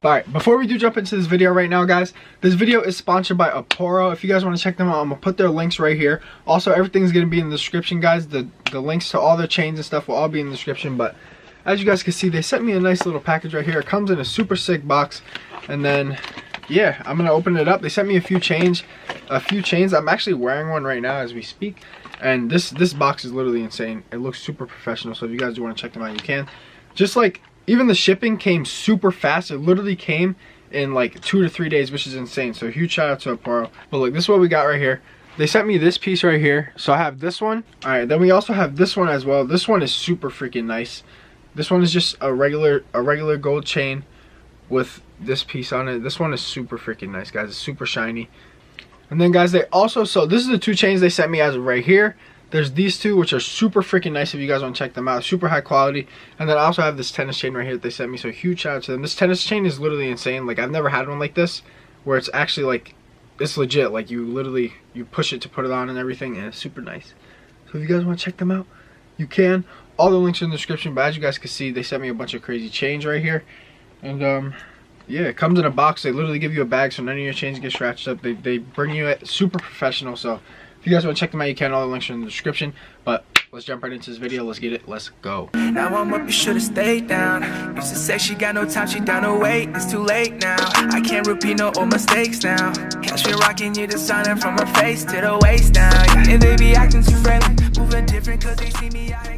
Alright, before we do jump into this video right now, guys, this video is sponsored by Aporro. If you guys want to check them out, I'm going to put their links right here. Also, everything's going to be in the description, guys. The links to all their chains and stuff will all be in the description. But as you guys can see, they sent me a nice little package right here. It comes in a super sick box. And then, yeah, I'm going to open it up. They sent me a few chains. I'm actually wearing one right now as we speak. And this box is literally insane. It looks super professional. So if you guys do want to check them out, you can. Just like, even the shipping came super fast. It literally came in like 2 to 3 days, which is insane. So huge shout out to Aporro. But look, this is what we got right here. They sent me this piece right here. So I have this one. All right, then we also have this one as well. This one is super freaking nice. This one is just a regular gold chain with this piece on it. This one is super freaking nice, guys. It's super shiny. And then, guys, they also, so this is the 2 chains they sent me as of right here. There's these 2, which are super freaking nice if you guys want to check them out. Super high quality. And then I also have this tennis chain right here that they sent me. So huge shout out to them. This tennis chain is literally insane. Like, I've never had one like this, where it's actually like, it's legit. Like, you literally, you push it to put it on and everything, and it's super nice. So if you guys want to check them out, you can. All the links are in the description. But as you guys can see, they sent me a bunch of crazy chains right here. And yeah, it comes in a box. They literally give you a bag so none of your chains get scratched up. They bring you it super professional. So if you guys want to check them out, you can. All the links are in the description. But let's jump right into this video. Let's get it. Let's go. Now I'm up, you should have stayed down. Used to say she got no time, she down to wait. It's too late now. I can't repeat no old mistakes now. Catch me rocking you, designing from her face to the waist now. Yeah. And they be acting too friendly, moving different cause they see me out.